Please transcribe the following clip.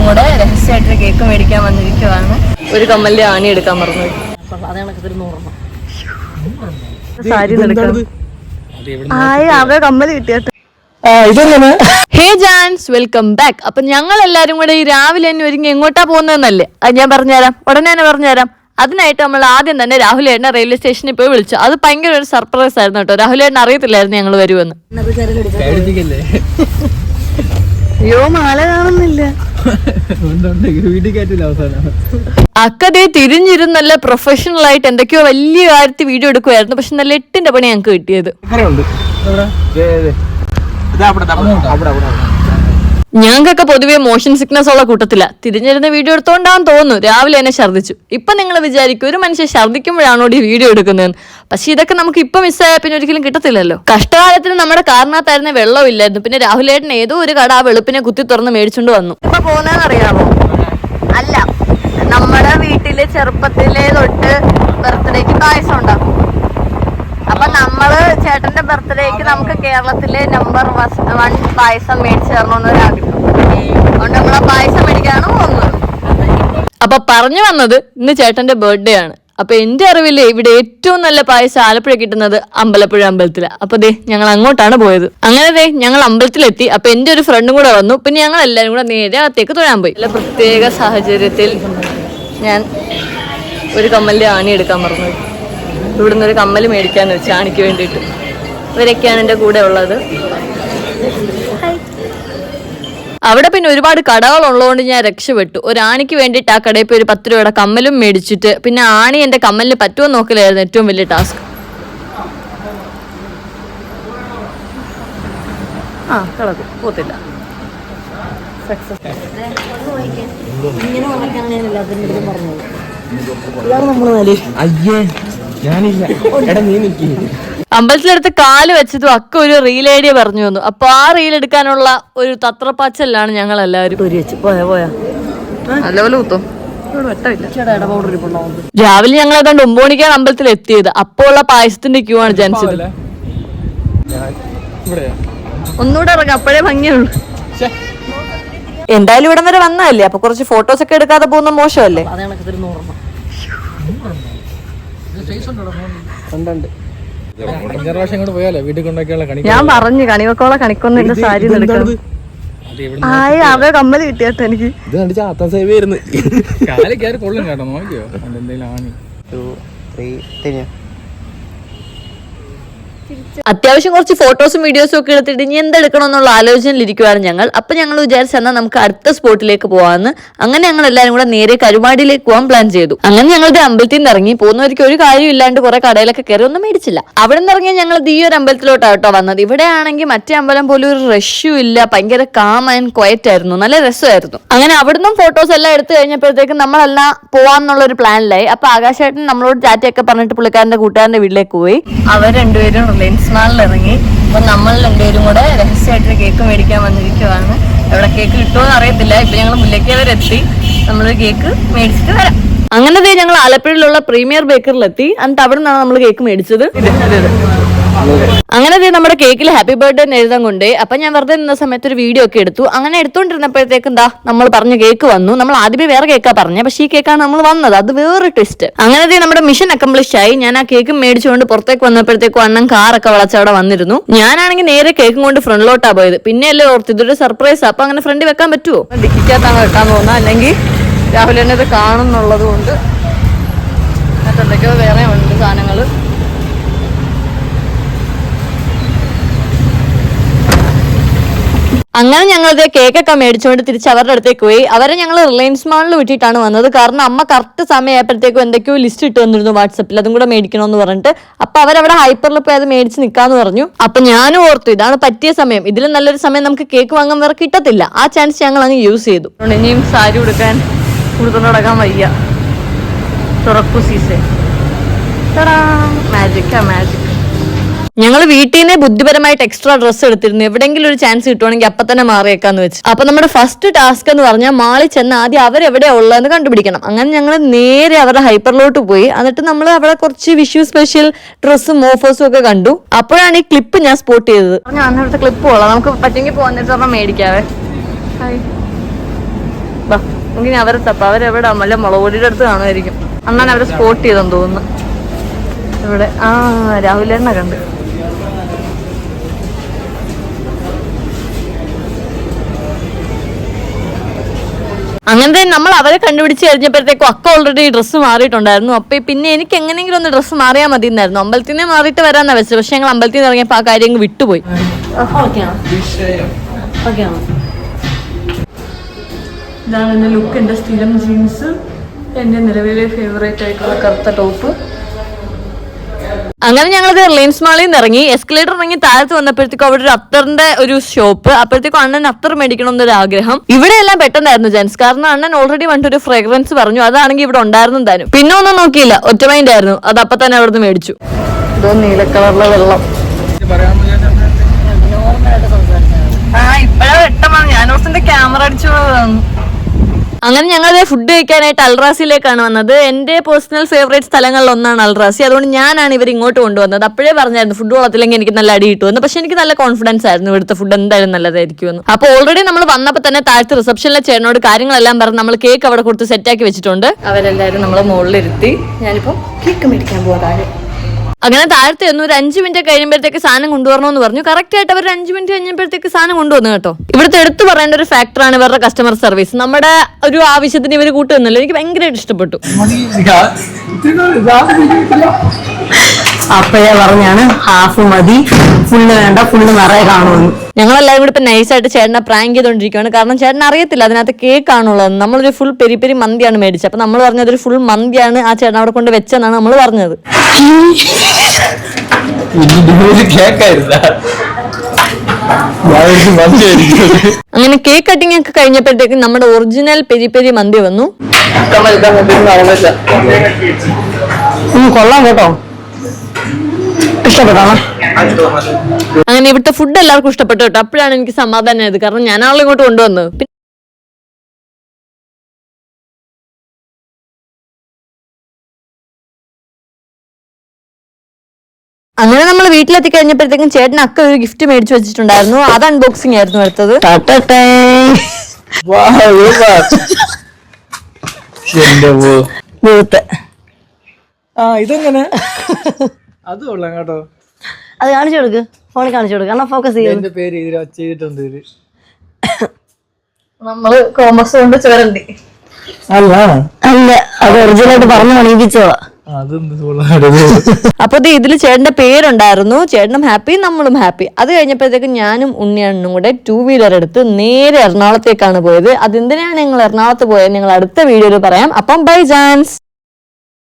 കൂടെ രഹസ്യമായിട്ട് കേക്ക് മേടിക്കാൻ വന്നിരിക്കുവാണ്. ഒരു കമ്മലിന്റെ ആണി എടുക്കാൻ പറഞ്ഞു. കമ്മല് കിട്ടിയിട്ട് ഹേ ജാൻസ്, വെൽക്കം ബാക്ക്. അപ്പൊ ഞങ്ങൾ എല്ലാരും കൂടെ ഈ രാവിലെ തന്നെ ഒരുങ്ങി എങ്ങോട്ടാ പോകുന്നതെന്നല്ലേ? അത് ഞാൻ പറഞ്ഞുതരാം, ഉടനെ തന്നെ പറഞ്ഞുതരാം. അതിനായിട്ട് നമ്മൾ ആദ്യം തന്നെ രാഹുലേട്ടനെ റെയിൽവേ സ്റ്റേഷനിൽ പോയി വിളിച്ചു. അത് ഭയങ്കര ഒരു സർപ്രൈസ് ആയിരുന്നു കേട്ടോ. രാഹുലേട്ടൻ അറിയത്തില്ലായിരുന്നു ഞങ്ങൾ വരുമെന്ന്. അയ്യോ, മാല കാണുന്നില്ല. അക്കതേ തിരിഞ്ഞിരുന്നല്ല പ്രൊഫഷണൽ ആയിട്ട് എന്തൊക്കെയോ വലിയ കാര്യത്തിൽ വീഡിയോ എടുക്കുമായിരുന്നു. പക്ഷെ നല്ല 8ന്റെ പണി ഞങ്ങൾക്ക് കിട്ടിയത്. ഞങ്ങൾക്കൊക്കെ പൊതുവെ മോഷൻ സിക്നസ് ഉള്ള കൂട്ടത്തില്ല. തിരിഞ്ഞിരുന്ന വീഡിയോ എടുത്തോണ്ടാന്ന് തോന്നുന്നു രാവിലെ തന്നെ ഛർദ്ദിച്ചു. ഇപ്പൊ നിങ്ങൾ വിചാരിക്കും ഒരു മനുഷ്യൻ ഛർദ്ദിക്കുമ്പോഴാണോ ഈ വീഡിയോ എടുക്കുന്നതെന്ന്. പക്ഷെ ഇതൊക്കെ നമുക്ക് ഇപ്പൊ മിസ്സായാൽ പിന്നെ ഒരിക്കലും കിട്ടത്തില്ലല്ലോ. കഷ്ടകാലത്തിന് നമ്മുടെ കാറിനകത്തായിരുന്ന വെള്ളമില്ലായിരുന്നു. പിന്നെ രാഹുലേട്ടൻ ഏതോ ഒരു കട ആ വെളുപ്പിനെ കുത്തി തുറന്ന് മേടിച്ചോണ്ട് വന്നു. ഇപ്പൊ പോകുന്നതെന്നറിയാമോ? അല്ല, നമ്മുടെ വീട്ടില് ചെറുപ്പത്തിലെ തൊട്ട് ബർത്ത്ഡേക്ക് പായസം ഉണ്ടാക്കും. അപ്പൊ നമ്മള് ചേട്ടന്റെ ബർത്ത്ഡേക്ക് നമുക്ക് കേരളത്തിലെ നമ്പർ 1 പായസം മേടിച്ചു തരണമെന്നൊരാഗ്രഹം. അതുകൊണ്ട് നമ്മളാ പായസം മേടിക്കാനാണ് പോകുന്നത്. അപ്പൊ പറഞ്ഞു വന്നത് ഇന്ന് ചേട്ടന്റെ ബർത്ത്ഡേ ആണ്. അപ്പൊ എന്റെ അറിവില് ഇവിടെ ഏറ്റവും നല്ല പായസം ആലപ്പുഴ കിട്ടുന്നത് അമ്പലപ്പുഴ അമ്പലത്തിലാണ്. അപ്പൊ ഞങ്ങൾ അങ്ങോട്ടാണ് പോയത്. അങ്ങനെ ഞങ്ങൾ അമ്പലത്തിലെത്തി. അപ്പൊ എന്റെ ഒരു ഫ്രണ്ടും കൂടെ വന്നു. പിന്നെ ഞങ്ങൾ എല്ലാരും കൂടെ നേരെ അകത്തേക്ക് തൊഴാൻ പോയി. ചില പ്രത്യേക സാഹചര്യത്തിൽ ഞാൻ ഒരു കമ്മലിന്റെ ആണി എടുക്കാൻ പറഞ്ഞു. ഇവിടുന്ന് ഒരു കമ്മല് മേടിക്കാന്ന് വെച്ചാൽ ആണിക്ക് വേണ്ടിയിട്ട്. ഇവരൊക്കെയാണ് എൻ്റെ കൂടെ ഉള്ളത്. അവിടെ പിന്നെ ഒരുപാട് കടകൾ ഉള്ളതുകൊണ്ട് ഞാൻ രക്ഷപ്പെട്ടു. ഒരു ആണിക്ക് വേണ്ടിയിട്ട് ആ കടയിൽ പോയി ഒരു 10 രൂപയുടെ കമ്മലും മേടിച്ചിട്ട് പിന്നെ ആണി എൻ്റെ കമ്മലിന് പറ്റുമോ നോക്കലായിരുന്നു ഏറ്റവും വലിയ ടാസ്ക്. കളക്കും പോത്തില്ല. അമ്പലത്തിലെടുത്ത് കാല് വെച്ചതും അക്ക ഒരു റീൽ ഐഡിയ പറഞ്ഞു തന്നു. അപ്പൊ ആ റീൽ എടുക്കാനുള്ള ഒരു തത്രപ്പാച്ചലാണ് ഞങ്ങൾ എല്ലാവരും. നല്ലപോലെ കുത്തും. രാവിലെ ഞങ്ങൾ ഏതാണ്ട് 9 മണിക്കാണ് അമ്പലത്തിൽ എത്തിയത്. അപ്പോൾ ഉള്ള പായസത്തിന്റെ ക്യൂ ആണ് ജനിച്ചത്. ഒന്നുകൂടെ ഇറങ്ങാം, അപ്പോഴേ ഭംഗിയുള്ളൂ. എന്തായാലും ഇവിടം വരെ വന്നതല്ലേ, അപ്പൊ കുറച്ച് ഫോട്ടോസ് ഒക്കെ എടുക്കാതെ പോകുന്ന മോശമല്ലേ? ഞാൻ പറഞ്ഞു കണിവക്കോള കണിക്കൊന്നിന്റെ സാരി അവ കമ്മല് കിട്ടിയാട്ടോ എനിക്ക്. അത്യാവശ്യം കുറച്ച് ഫോട്ടോസും വീഡിയോസും ഒക്കെ എടുത്തിട്ട് ഇനി എന്തെടുക്കണമെന്നുള്ള ആലോചനയിലിരിക്കുവാണ് ഞങ്ങൾ. അപ്പൊ ഞങ്ങൾ വിചാരിച്ചെന്നാൽ നമുക്ക് അടുത്ത സ്പോട്ടിലേക്ക് പോവാന്ന്. അങ്ങനെ ഞങ്ങൾ എല്ലാവരും കൂടെ നേരെ കരുമാടിയിലേക്ക് പോകാൻ പ്ലാൻ ചെയ്തു. അങ്ങനെ ഞങ്ങളുടെ അമ്പലത്തിൽ നിന്ന് ഇറങ്ങി. പോകുന്നവർക്ക് ഒരു കാര്യം ഇല്ലാണ്ട് കുറെ കടയിലൊക്കെ കയറി ഒന്നും മേടിച്ചില്ല. അവിടെ നിന്ന് ഇറങ്ങിയ ഞങ്ങൾ ഈ ഒരു അമ്പലത്തിലോട്ടാണ് കേട്ടോ വന്നത്. ഇവിടെ ആണെങ്കിൽ മറ്റേ അമ്പലം പോലും ഒരു റഷ്യൂ ഇല്ല. ഭയങ്കര കാം ആൻഡ് ക്വയറ്റ് ആയിരുന്നു, നല്ല രസമായിരുന്നു. അങ്ങനെ അവിടുന്ന് ഫോട്ടോസ് എല്ലാം എടുത്തു കഴിഞ്ഞപ്പോഴത്തേക്കും നമ്മളെല്ലാം പോവാന്നുള്ള ഒരു പ്ലാനിലായി. അപ്പൊ ആകാശേട്ടൻ നമ്മളോട് ചാറ്റയൊക്കെ പറഞ്ഞിട്ട് പുള്ളിക്കാരന്റെ കൂട്ടുകാരന്റെ വീട്ടിലേക്ക് പോയി. അവർ രണ്ടുപേരും റിലയൻസ് മാളിൽ ഇറങ്ങി. അപ്പൊ നമ്മൾ രണ്ടുപേരും കൂടെ രഹസ്യമായിട്ട് കേക്ക് മേടിക്കാൻ വന്നിരിക്കുവാണ്. എവിടെ കേക്ക് കിട്ടുമോന്ന് അറിയത്തില്ല. ഇപ്പൊ ഞങ്ങൾ മുല്ലേക്ക് വരെ എത്തി. നമ്മളൊരു കേക്ക് മേടിച്ചിട്ട് വരാം. അങ്ങനെ ഞങ്ങൾ ആലപ്പുഴയിലുള്ള പ്രീമിയർ ബേക്കറിലെത്തി. എന്നിട്ട് അവിടെ നിന്നാണ് നമ്മൾ കേക്ക് മേടിച്ചത്. അങ്ങനെ നമ്മുടെ കേക്കിൽ ഹാപ്പി ബർത്ത്ഡേ എന്ന് എഴുതാൻ കൊണ്ടേ. അപ്പൊ ഞാൻ വെറുതെ നിന്ന സമയത്ത് ഒരു വീഡിയോ ഒക്കെ എടുത്തു. അങ്ങനെ എടുത്തോണ്ടിരുന്നപ്പോഴത്തേക്ക് നമ്മൾ പറഞ്ഞ കേക്ക് വന്നു. നമ്മൾ ആദ്യമേ വേറെ കേക്കാ പറഞ്ഞ, പക്ഷെ ഈ കേക്കാണ് നമ്മൾ വന്നത്. അത് വേറെ ട്വിസ്റ്റ്. അങ്ങനെ നമ്മുടെ മിഷൻ അക്കംപ്ലിഷ് ആയി. ഞാൻ ആ കേക്ക് മേടിച്ചുകൊണ്ട് പുറത്തേക്ക് വന്നപ്പോഴത്തേക്കും അണ്ണൻ കാറൊക്കെ വളച്ച് അവിടെ വന്നിരുന്നു. ഞാനാണെങ്കിൽ നേരെ കേക്കും കൊണ്ട് ഫ്രണ്ടിലോട്ടാ പോയത്. പിന്നെ അല്ലേ ഓർത്ത് ഇതൊരു സർപ്രൈസ്. അപ്പൊ അങ്ങനെ ഫ്രണ്ട് വെക്കാൻ പറ്റുമോ? ഡിക്കിക്കകത്താണ് വെക്കാൻ പോകുന്നത്. അല്ലെങ്കിൽ രാഹുൽ തന്നെ ഇത് കാണുന്നുള്ളത് കൊണ്ട് മറ്റെന്തൊക്കെയോ വേറെ ഉണ്ട് സാധനങ്ങൾ. അങ്ങനെ ഞങ്ങളിത് കേക്കൊക്കെ മേടിച്ചുകൊണ്ട് തിരിച്ച് അവരുടെ അടുത്തേക്ക് പോയി. അവരെ ഞങ്ങൾ റിലയൻസ് മാളിൽ വിട്ടിട്ടാണ് വന്നത്. കാരണം അമ്മ കറക്റ്റ് സമയമായപ്പോഴത്തേക്കും എന്തൊക്കെയോ ലിസ്റ്റ് ഇട്ട് വന്നിരുന്നു വാട്സപ്പിൽ, അതും കൂടെ മേടിക്കണമെന്ന് പറഞ്ഞിട്ട്. അപ്പൊ അവരവിടെ ഹൈപ്പറിൽ പോയി അത് മേടിച്ച് നിൽക്കാന്ന് പറഞ്ഞു. അപ്പൊ ഞാനും ഓർത്തു ഇതാണ് പറ്റിയ സമയം, ഇതിലും നല്ലൊരു സമയം നമുക്ക് കേക്ക് വാങ്ങാൻ വേറെ കിട്ടത്തില്ല. ആ ചാൻസ് ഞങ്ങൾ അങ്ങ് യൂസ് ചെയ്തു. ഇനിയും സാരി ഉടുക്കാൻ കൊടുത്തോണ്ട് നടക്കാൻ വയ്യ. തുറക്കു സീസേ മാജിക്കാ മാജിക്. ഞങ്ങൾ വീട്ടിൽ നിന്ന് ബുദ്ധിപരമായിട്ട് എക്സ്ട്രാ ഡ്രസ്സ് എടുത്തിരുന്നു. എവിടെയെങ്കിലും ഒരു ചാൻസ് കിട്ടുവാണെങ്കിൽ അപ്പൊ തന്നെ മാറിയേക്കാന്ന് വെച്ച്. അപ്പൊ നമ്മുടെ ഫസ്റ്റ് ടാസ്ക് എന്ന് പറഞ്ഞാൽ മാളിൽ ചെന്ന് ആദ്യം അവരെവിടെയാ ഉള്ളതെന്ന് കണ്ടുപിടിക്കണം. അങ്ങനെ ഞങ്ങൾ നേരെ അവരുടെ ഹൈപ്പറിലോട്ട് പോയി. എന്നിട്ട് നമ്മൾ അവിടെ കുറച്ച് വിഷു സ്പെഷ്യൽ ഡ്രസ്സും ഓഫേഴ്സും ഒക്കെ കണ്ടു. അപ്പോഴാണ് ഈ ക്ലിപ്പ് ഞാൻ സ്പോട്ട് ചെയ്തത്. ഞാൻ അന്നേരത്തെ ക്ലിപ്പ് കൊള്ളാം, നമുക്ക് പറ്റുമെങ്കിൽ പോകുന്നിട്ട് മേടിക്കാവേ. നമുക്ക് ഇനി അവരെ തപ്പ. അവരെവിടെ നല്ല മുളകൊടിയുടെ അടുത്ത് കാണുമായിരിക്കും. അണ്ണൻ അവരെ സ്പോട്ട് ചെയ്തെന്ന് തോന്നുന്നു. ഇവിടെ രാഹുലേണ്ണ കണ്ട്. അങ്ങനെ നമ്മൾ അവരെ കണ്ടുപിടിച്ച് കഴിഞ്ഞപ്പോഴത്തേക്കും അക്ക ഓൾറെഡി ഡ്രസ്സ് മാറിയിട്ടുണ്ടായിരുന്നു. അപ്പൊ പിന്നെ എനിക്ക് എങ്ങനെയെങ്കിലും ഒന്ന് ഡ്രസ്സ് മാറിയാൽ മതി എന്നായിരുന്നു. അമ്പലത്തിനെ മാറിയിട്ട് വരാന്നാ വെച്ചത്. പക്ഷെ ഞങ്ങൾ അമ്പലത്തിൽ നിന്ന് ഇറങ്ങിയപ്പോൾ ആ കാര്യം വിട്ടുപോയി. ഇതാണ് എന്റെ ലുക്ക്. എന്റെ സ്ഥിരം ജീൻസ്, എന്റെ നിലവിലെ ഫേവറേറ്റ് ആയിട്ടുള്ള കറുത്ത ടോപ്പ്. അങ്ങനെ ഞങ്ങളത് റിലയൻസ് മാളിൽ നിന്ന് ഇറങ്ങി. എസ്കലേറ്റർ ഇറങ്ങി താഴത്ത് വന്നപ്പോഴത്തേക്കും അവിടെ ഒരു അത്തറിന്റെ ഒരു ഷോപ്പ്. അപ്പോഴത്തേക്കും അണ്ണൻ അത്തർ മേടിക്കണം എന്നൊരു ആഗ്രഹം. ഇവിടെ എല്ലാം പെട്ടെന്നായിരുന്നു ജെൻസ്. കാരണം അണ്ണൻ ഓൾറെഡി വന്നിട്ട് ഒരു ഫ്രേഗ്രൻസ് പറഞ്ഞു. അതാണെങ്കിൽ ഇവിടെ ഉണ്ടായിരുന്നു താനും. പിന്നെ ഒന്നും നോക്കിയില്ല, ഒറ്റ മൈൻഡ് ആയിരുന്നു. അത് അപ്പൊ തന്നെ അവിടെ നിന്ന് മേടിച്ചു. ഇതോ നീല കളറിലെ വെള്ളം. ഇപ്പഴാ വെട്ടമാണ്. ഞാനോസിന്റെ ക്യാമറ അടിച്ചു. അങ്ങനെ ഞങ്ങളത് ഫുഡ് കഴിക്കാനായിട്ട് അൽറാസിയിലേക്കാണ് വന്നത്. എന്റെ പേഴ്സണൽ ഫേവറേറ്റ് സ്ഥലങ്ങളിൽ ഒന്നാണ് അൽറാസി. അതുകൊണ്ട് ഞാനാണ് ഇവർ ഇങ്ങോട്ട് കൊണ്ടുവന്നത്. അപ്പോഴേ പറഞ്ഞായിരുന്നു ഫുഡ് കൊള്ളത്തില്ലെങ്കിൽ എനിക്ക് നല്ല അടി കിട്ടുമെന്ന്. പക്ഷെ എനിക്ക് നല്ല കോൺഫിഡൻസ് ആയിരുന്നു ഇവിടുത്തെ ഫുഡ് എന്തായാലും നല്ലതായിരിക്കുമെന്ന്. അപ്പോൾ ഓൾറെഡി നമ്മൾ വന്നപ്പോൾ തന്നെ താഴത്തെ റിസപ്ഷനിലെ ചേട്ടനോട് കാര്യങ്ങളെല്ലാം പറഞ്ഞ് നമ്മൾ കേക്ക് അവിടെ കൊടുത്ത് സെറ്റാക്കി വെച്ചിട്ടുണ്ട്. അവരെല്ലാവരും നമ്മളെ മുകളിലിരുത്തി. ഞാനിപ്പോൾ കേക്ക് മേടിക്കാൻ പോകാം താഴെ. അങ്ങനെ താഴത്തെ ഒന്ന് ഒരു 5 മിനിറ്റ് കഴിയുമ്പോഴത്തേക്ക് സാധനം കൊണ്ടുവരണമെന്ന് പറഞ്ഞു. കറക്റ്റ് ആയിട്ട് അവർ 5 മിനിറ്റ് കഴിഞ്ഞപ്പോഴത്തേക്ക് സാധനം കൊണ്ടുവന്നു കേട്ടോ. ഇവിടുത്തെ എടുത്തു പറയേണ്ട ഒരു ഫാക്ടറാണ് ഇവരുടെ കസ്റ്റമർ സർവീസ്. നമ്മുടെ ഒരു ആവശ്യത്തിന് ഇവർ കൂട്ടുന്നില്ല. എനിക്ക് ഭയങ്കരമായിട്ട് ഇഷ്ടപ്പെട്ടു. അപ്പഴേ പറഞ്ഞാണ് ഹാഫ് മതി, ഫുള്ള് വേണ്ട, ഫുള്ള് നിറയെ കാണുമെന്ന്. ഞങ്ങളെല്ലാവരും കൂടെ ഇപ്പൊ നൈസായിട്ട് ചേട്ടനെ പ്രാങ്ക് ചെയ്തോണ്ടിരിക്കുകയാണ്. കാരണം ചേട്ടൻ അറിയത്തില്ല അതിനകത്ത് കേക്ക് ആണുള്ളത്. നമ്മളൊരു ഫുൾ പെരി പെരി മന്തിയാണ് മേടിച്ചത്. അപ്പൊ നമ്മൾ പറഞ്ഞത് ഒരു ഫുൾ മന്തിയാണ് ആ ചേട്ടൻ അവിടെ കൊണ്ട് വെച്ചെന്നാണ് നമ്മൾ പറഞ്ഞത്. അങ്ങനെ കേക്ക് കട്ടിങ് ഒക്കെ കഴിഞ്ഞപ്പോഴത്തേക്കും നമ്മുടെ ഒറിജിനൽ പെരി പെരി മന്തി വന്നു. കൊള്ളാം കേട്ടോ, ഇഷ്ടപ്പെട്ടോ? അങ്ങനെ ഇവിടുത്തെ ഫുഡ് എല്ലാവർക്കും ഇഷ്ടപ്പെട്ടു കേട്ടോ. അപ്പോഴാണ് എനിക്ക് സമാധാനമായത്. കാരണം ഞാനാണല്ലോ ഇങ്ങോട്ട് കൊണ്ടുവന്നത്. അങ്ങനെ നമ്മൾ വീട്ടിലെത്തി കഴിഞ്ഞപ്പോഴത്തേക്കും ചേട്ടൻ അക്ക ഒരു ഗിഫ്റ്റ് മേടിച്ചു വെച്ചിട്ടുണ്ടായിരുന്നു. അത് അൺബോക്സിംഗ് ആയിരുന്നു എടുത്തത്. ഇതെങ്ങനെ അത് കൊള്ളാം കേട്ടോ. അത് കാണിച്ചു കൊടുക്ക്, ഫോണിൽ കാണിച്ചു കൊടുക്ക്. കാരണം ഫോക്കസ് ചെയ്തിട്ടുണ്ട്. നമ്മള് കോമേഴ്സ് കൊണ്ട് ചേരണ്ടി അല്ല, അത് ഒറിജിനലായിട്ട് പറഞ്ഞു പണിയിപ്പിച്ചതാ. അപ്പൊ ഇതില് ചേട്ടന്റെ പേരുണ്ടായിരുന്നു. ചേട്ടനും ഹാപ്പി, നമ്മളും ഹാപ്പി. അത് കഴിഞ്ഞപ്പോഴത്തേക്കും ഞാനും ഉണ്ണിയണ്ണനും കൂടെ 2 വീലർ എടുത്ത് നേരെ എറണാകുളത്തേക്കാണ് പോയത്. അതെന്തിനാണ് ഞങ്ങൾ എറണാകുളത്ത് പോയത് നിങ്ങൾ അടുത്ത വീഡിയോയിൽ പറയാം. അപ്പം ബൈ ജാൻസ്.